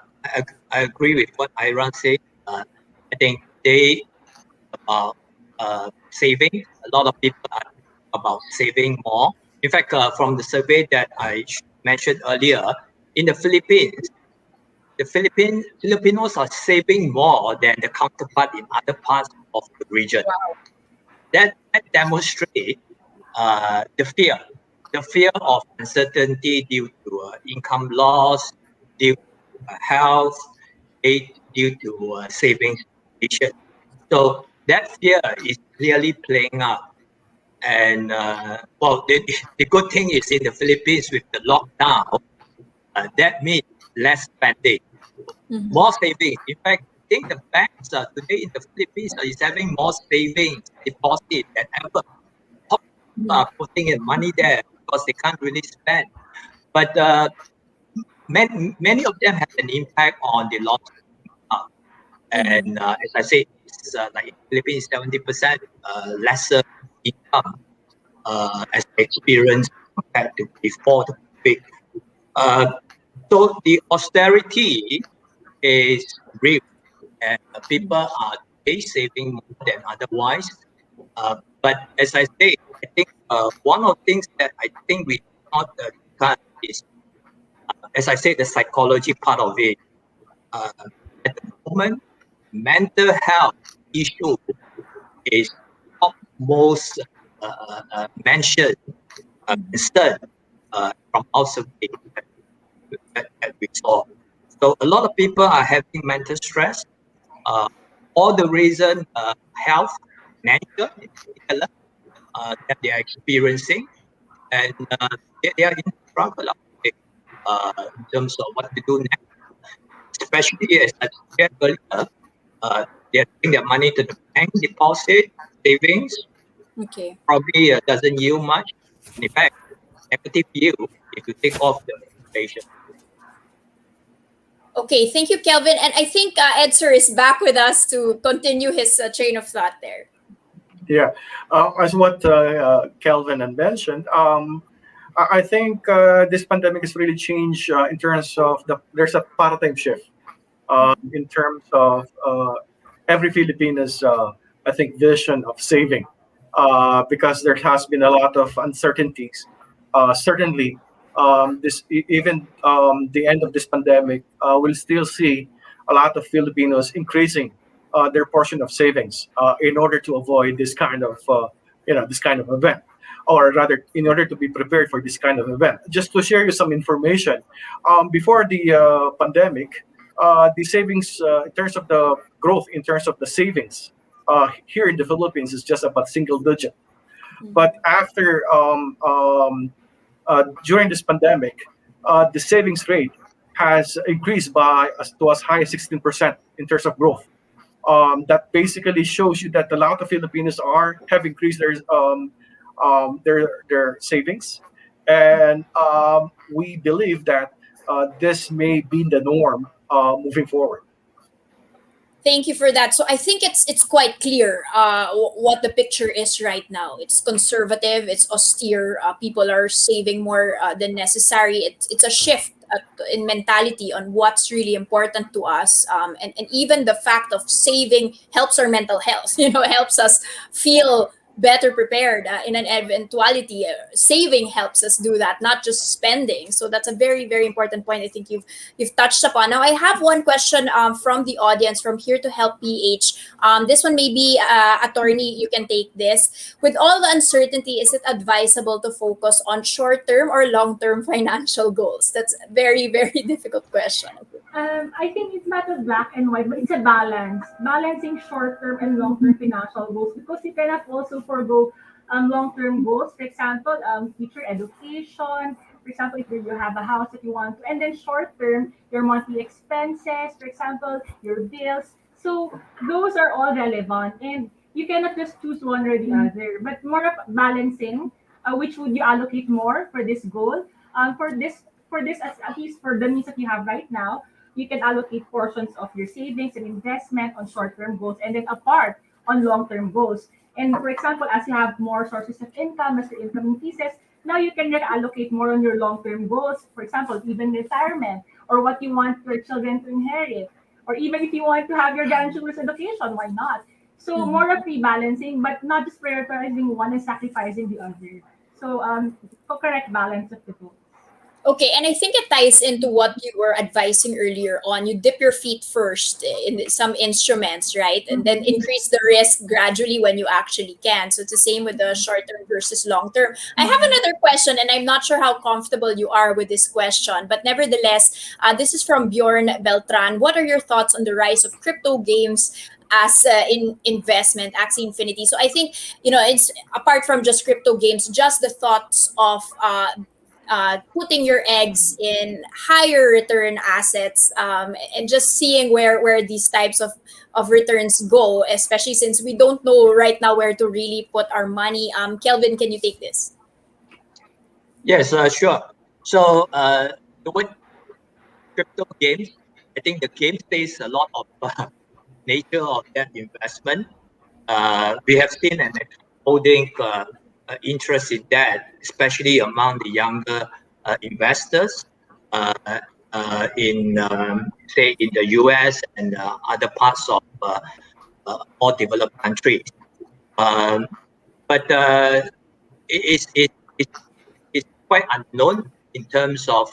agree with what Iran said. I think they about saving. A lot of people are about saving more. In fact, from the survey that I mentioned earlier, in the Philippines, Filipinos are saving more than the counterpart in other parts of the region. That demonstrates the fear of uncertainty due to income loss, due to health, due to savings situation. So that fear is clearly playing out. And the good thing is in the Philippines with the lockdown, that means less spending, more savings. In fact, I think the banks today in the Philippines is having more savings deposit than ever. People are putting in money there because they can't really spend. But many of them have an impact on the long term. And as I said, it's like in Philippines, 70% lesser income as experience compared to before the COVID. So the austerity is real, and people are today saving more than otherwise. But as I say, I think one of the things that I think we not discuss is, as I said, the psychology part of it. At the moment, mental health issue is topmost mentioned concern from our survey that we saw. So a lot of people are having mental stress. All the reason health, financial in particular, that they are experiencing, and they are in struggle in terms of what to do next. Especially as I said earlier, they're taking their money to the bank deposit, savings, Okay. probably doesn't yield much. In fact, negative yield if you take off the inflation. Okay, thank you, Kelvin. And I think Edser is back with us to continue his train of thought there. Yeah, as what Kelvin had mentioned, I think this pandemic has really changed in terms of there's a paradigm shift in terms of every Filipino's, I think, vision of saving, because there has been a lot of uncertainties. Certainly, even the end of this pandemic, we'll still see a lot of Filipinos increasing their portion of savings in order to avoid this kind of event, or rather, in order to be prepared for this kind of event. Just to share you some information, before the pandemic, the savings in terms of the growth in terms of the savings here in the Philippines is just about single digit. But after during this pandemic, the savings rate has increased by to as high as 16% in terms of growth. That basically shows you that a lot of Filipinos have increased their savings, and we believe that this may be the norm moving forward. Thank you for that. So I think it's quite clear what the picture is right now. It's conservative. It's austere. People are saving more than necessary. It's a shift in mentality on what's really important to us, and even the fact of saving helps our mental health. Helps us feel better prepared in an eventuality. Saving helps us do that, not just spending. So that's a very, very important point. I think you've touched upon. Now, I have one question from the audience from Here to Help PH. This one may be attorney. You can take this. With all the uncertainty, is it advisable to focus on short-term or long-term financial goals? That's a very, very difficult question. I think it's not a black and white, but it's a balance. Balancing short-term and long-term financial goals, because you cannot also forgo long-term goals. For example, future education. For example, if you have a house that you want to, and then short-term, your monthly expenses. For example, your bills. So those are all relevant, and you cannot just choose one or the other. But more of balancing, which would you allocate more for this goal? For this, at least for the needs that you have right now, you can allocate portions of your savings and investment on short-term goals, and then a part on long-term goals. And for example, as you have more sources of income, as your income increases, now you can allocate more on your long-term goals. For example, even retirement, or what you want your children to inherit, or even if you want to have your grandchildren's education, why not? So more of rebalancing, but not just prioritizing one and sacrificing the other. So correct balance of the two. Okay, and I think it ties into what you were advising earlier on. You dip your feet first in some instruments, right? And then increase the risk gradually when you actually can. So it's the same with the short term versus long term. I have another question, and I'm not sure how comfortable you are with this question, but nevertheless, this is from Bjorn Beltran. What are your thoughts on the rise of crypto games as in investment, Axie Infinity? So I think, it's apart from just crypto games, just the thoughts of putting your eggs in higher return assets, and just seeing where these types of returns go, especially since we don't know right now where to really put our money. Kelvin, can you take this? Yes, sure. So the word crypto games, I think the game says a lot of nature of that investment. We have seen an exploding interest in that, especially among the younger investors in, say, in the US and other parts of more developed countries. But it's quite unknown in terms of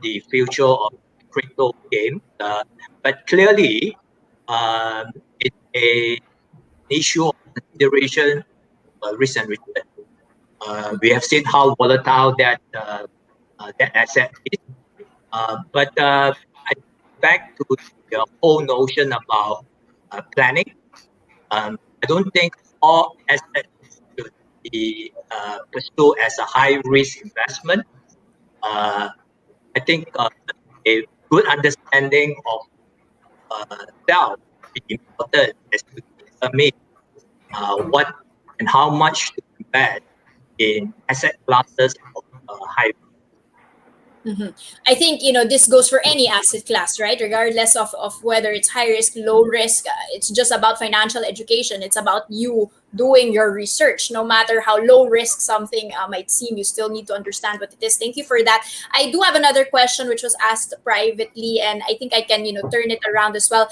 the future of crypto game. But clearly, it's a issue of consideration, risk and return. We have seen how volatile that asset is. But back to the whole notion about planning, I don't think all assets should be pursued as a high risk investment. I think a good understanding of self is important as to determine what and how much to invest in asset classes of high. I think this goes for any asset class, right? Regardless of whether it's high risk, low risk, it's just about financial education. It's about you doing your research. No matter how low risk something might seem, you still need to understand what it is. Thank you for that. I do have another question which was asked privately, and I think I can turn it around as well.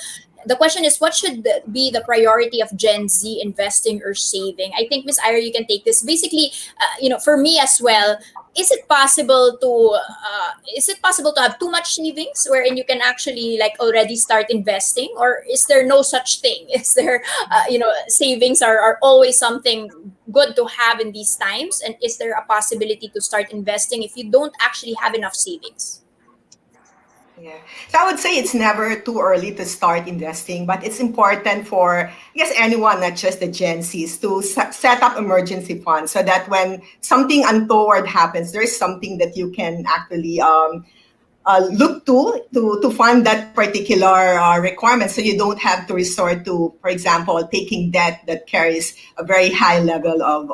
The question is, what should be the priority of Gen Z investing or saving? I think, Miss Ira, you can take this. Basically, for me as well, is it possible to have too much savings wherein you can actually already start investing, or is there no such thing? Is there savings are always something good to have in these times, and is there a possibility to start investing if you don't actually have enough savings? Yeah. So I would say it's never too early to start investing, but it's important for, I guess, anyone, not just the Gen Zs, to set up emergency funds so that when something untoward happens, there's something that you can actually look to fund that particular requirement, so you don't have to resort to, for example, taking debt that carries a very high level of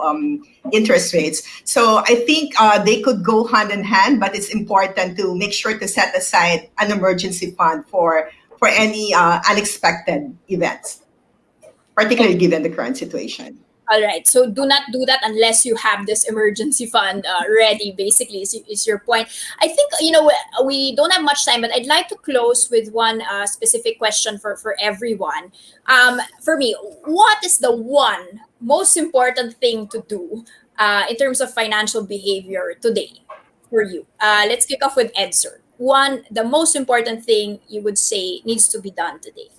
interest rates. So I think they could go hand in hand, but it's important to make sure to set aside an emergency fund for any unexpected events, particularly given the current situation. All right. So do not do that unless you have this emergency fund ready, basically, is your point. I think, we don't have much time, but I'd like to close with one specific question for everyone. For me, what is the one most important thing to do in terms of financial behavior today for you? Let's kick off with Ed, sir. One, the most important thing you would say needs to be done today.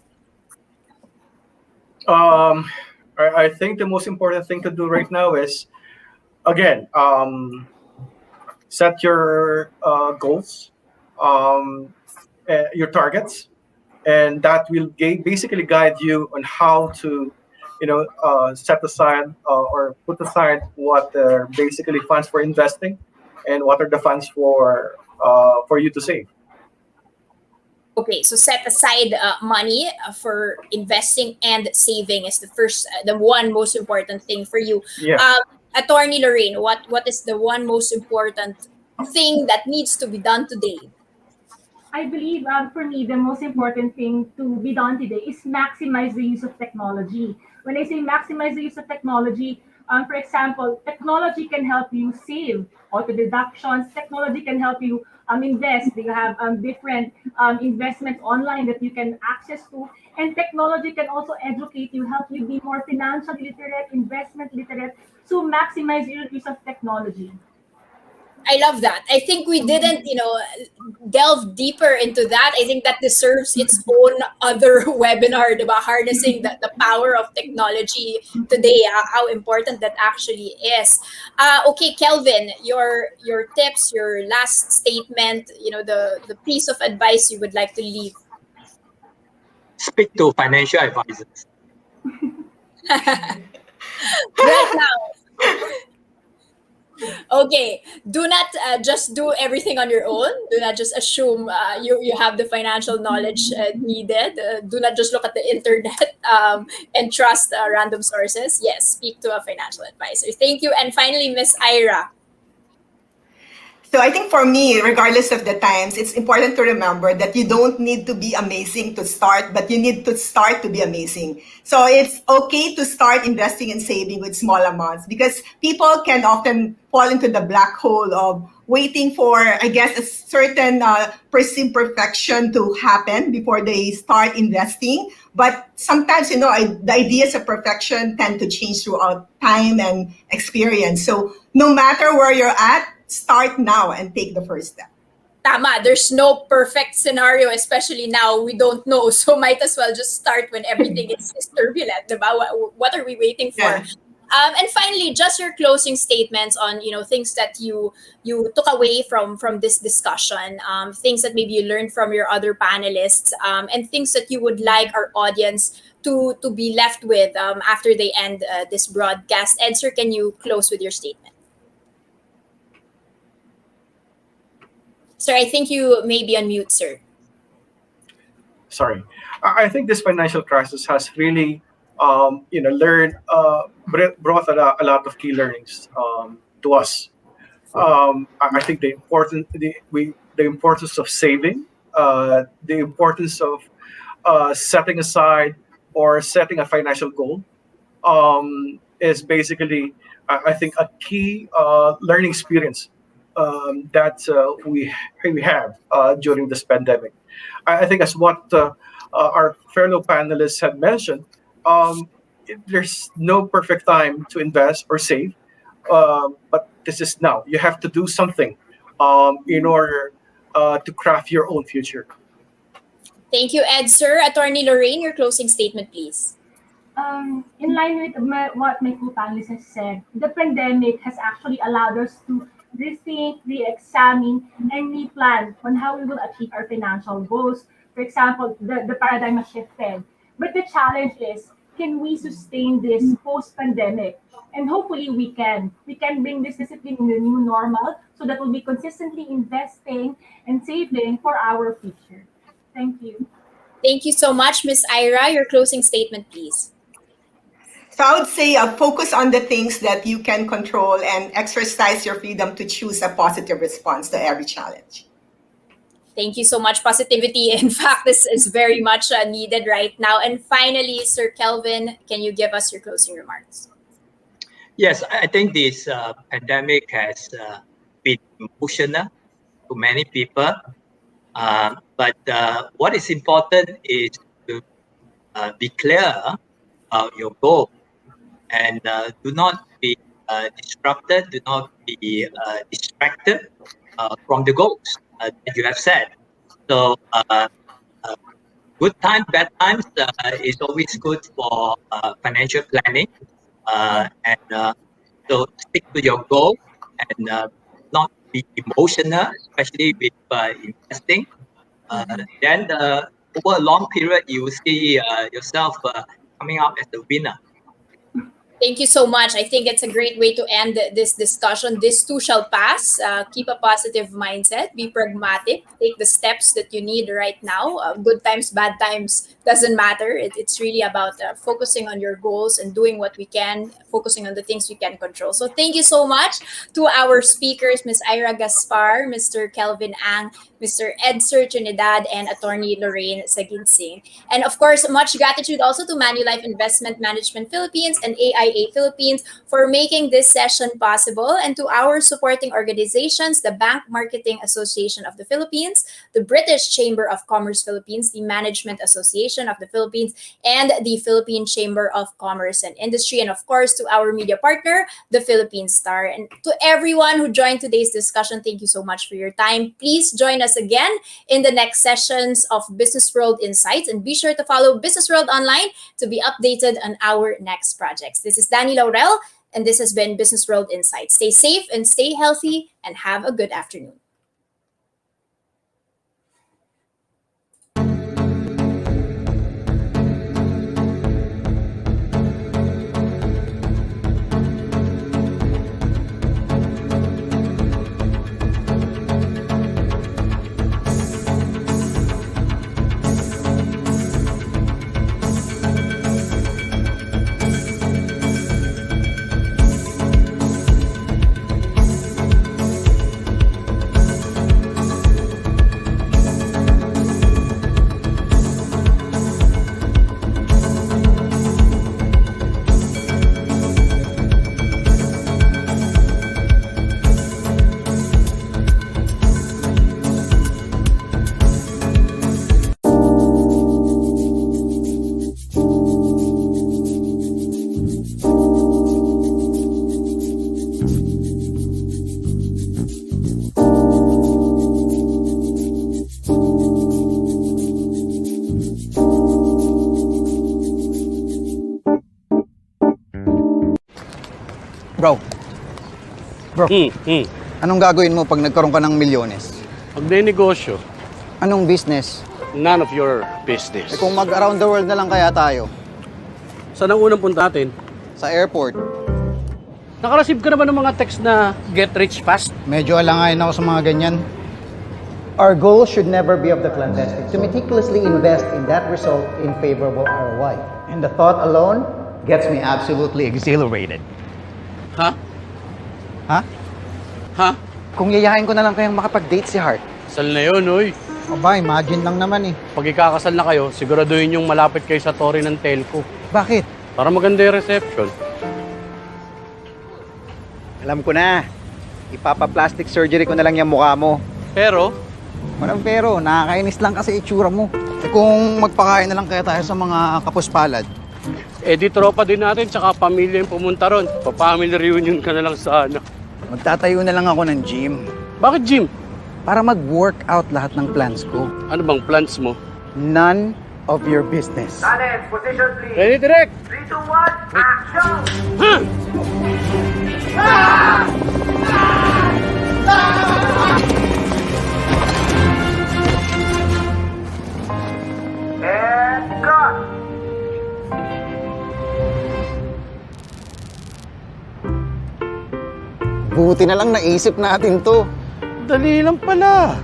Um, I think the most important thing to do right now is, again, set your goals, um, your targets, and that will basically guide you on how to, set aside or put aside what are basically funds for investing, and what are the funds for you to save. Okay, so set aside money for investing and saving is the one most important thing for you. Yeah. Um, Attorney Lorraine, what is the one most important thing that needs to be done today? I believe for me, the most important thing to be done today is maximize the use of technology. When I say maximize the use of technology, for example, technology can help you save auto deductions. Technology can help you invest. You have different investments online that you can access to. And technology can also educate you, help you be more financially literate, investment literate. So maximize your use of technology. I love that. I think we didn't, delve deeper into that. I think that deserves its own other webinar, diba? Harnessing the power of technology today, how important that actually is. Okay, Kelvin, your tips, your last statement, the piece of advice you would like to leave. Speak to financial advisors. Right now. Okay, do not just do everything on your own. Do not just assume you have the financial knowledge needed. Do not just look at the internet and trust random sources. Yes, speak to a financial advisor. Thank you. And finally, Miss Ira. So I think for me, regardless of the times, it's important to remember that you don't need to be amazing to start, but you need to start to be amazing. So it's okay to start investing and saving with small amounts, because people can often fall into the black hole of waiting for, I guess, a certain perceived perfection to happen before they start investing. But sometimes, the ideas of perfection tend to change throughout time and experience. So no matter where you're at, start now and take the first step. Tama, there's no perfect scenario, especially now. We don't know. So might as well just start when everything is turbulent. Diba? What are we waiting for? Yeah. And finally, just your closing statements on things that you took away from this discussion, things that maybe you learned from your other panelists, and things that you would like our audience to be left with after they end this broadcast. Ed, sir, can you close with your statement? Sir, I think you may be on mute, sir. Sorry. I think this financial crisis has really, learned, brought a lot of key learnings to us. I think the importance of saving, the importance of setting aside or setting a financial goal, is basically, I think, a key learning experience that we have during this pandemic. I think, as what our fellow panelists had mentioned, there's no perfect time to invest or save, but this is now. You have to do something in order to craft your own future. Thank you, Ed, sir. Attorney Lorraine, your closing statement, please. In line with what my co-panelists have said, the pandemic has actually allowed us to rethink, re-examine, and replan on how we will achieve our financial goals. For example, the paradigm has shifted. But the challenge is, can we sustain this post-pandemic? And hopefully we can. We can bring this discipline in the new normal so that we'll be consistently investing and saving for our future. Thank you. Thank you so much, Miss Ira. Your closing statement, please. So I would say focus on the things that you can control and exercise your freedom to choose a positive response to every challenge. Thank you so much, positivity. In fact, this is very much needed right now. And finally, Sir Kelvin, can you give us your closing remarks? Yes, I think this pandemic has been emotional to many people. But what is important is to be clear about your goal and do not be disrupted, do not be distracted from the goals that you have set. So, good times, bad times is always good for financial planning. And so stick to your goal and not be emotional, especially with investing. Then over a long period, you will see yourself coming out as the winner. Thank you so much. I think it's a great way to end this discussion. This too shall pass. Keep a positive mindset. Be pragmatic. Take the steps that you need right now. Good times, bad times, doesn't matter. It's really about focusing on your goals and doing what we can, focusing on the things we can control. So thank you so much to our speakers, Ms. Ira Gaspar, Mr. Kelvin Ang, Mr. Edser Trinidad, and Attorney Lorraine Saginsing. And of course, much gratitude also to Manulife Investment Management Philippines and AIA Philippines for making this session possible, and to our supporting organizations, the Bank Marketing Association of the Philippines, the British Chamber of Commerce Philippines, the Management Association of the Philippines, and the Philippine Chamber of Commerce and Industry, and of course to our media partner, the Philippine Star. And to everyone who joined today's discussion, thank you so much for your time. Please join us again in the next sessions of Business World Insights, and be sure to follow Business World Online to be updated on our next projects. This is Danny Laurel, and this has been Business World Insights. Stay safe and stay healthy, and have a good afternoon. Bro, anong gagawin mo pag nagkaroon ka ng milyones? Magne-negosyo, Anong business? none of your business. Kung mag-around the world na lang kaya tayo, Saan ang unang punta natin? sa airport, Nakareceive ka naman ng mga text na get rich fast? medyo alangayin ako sa mga ganyan. Our goal should never be of the clandestine, to meticulously invest in that result in favorable ROI. And the thought alone gets me absolutely exhilarated. Ha? Ha? Ha? Kung yayain ko na lang kayang makapag-date si Hart. Kasal na yun, oy. Aba, imagine lang naman eh. Pag ikakasal na kayo, siguraduhin yung malapit kayo sa torre ng telco. Bakit? Para maganda yung reception. Alam ko na. Ipapa-plastic surgery ko na lang yung mukha mo. Pero, Walang pero, nakakainis lang kasi itsura mo. Kung magpakain na lang kaya tayo sa mga kapuspalad. di tropa din natin, tsaka pamilya yung pumunta ron. Pa-family reunion ka na lang sana. Magtatayo na lang ako ng gym. Bakit gym? Para mag-workout lahat ng plans ko. Ano bang plans mo? None of your business. Silence, position please. Ready, direct! 3, 2, 1, action! And cut! Buti na lang naisip natin to. Dali lang pala.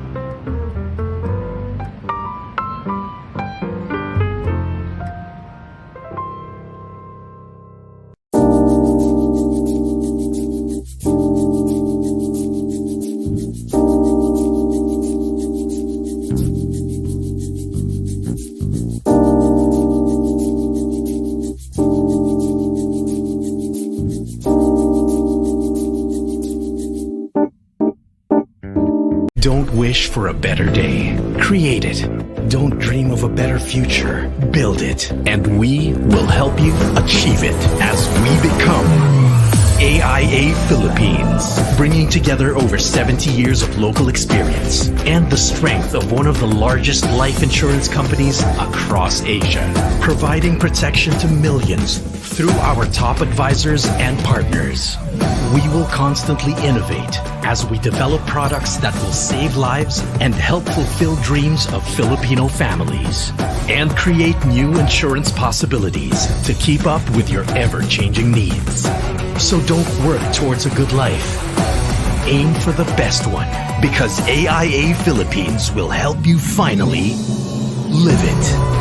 Don't wish for a better day. Create it. Don't dream of a better future. Build it. And we will help you achieve it as we become AIA Philippines, bringing together over 70 years of local experience and the strength of one of the largest life insurance companies across Asia, providing protection to millions through our top advisors and partners. We will constantly innovate as we develop products that will save lives and help fulfill dreams of Filipino families and create new insurance possibilities to keep up with your ever-changing needs. So don't work towards a good life. Aim for the best one because AIA Philippines will help you finally live it.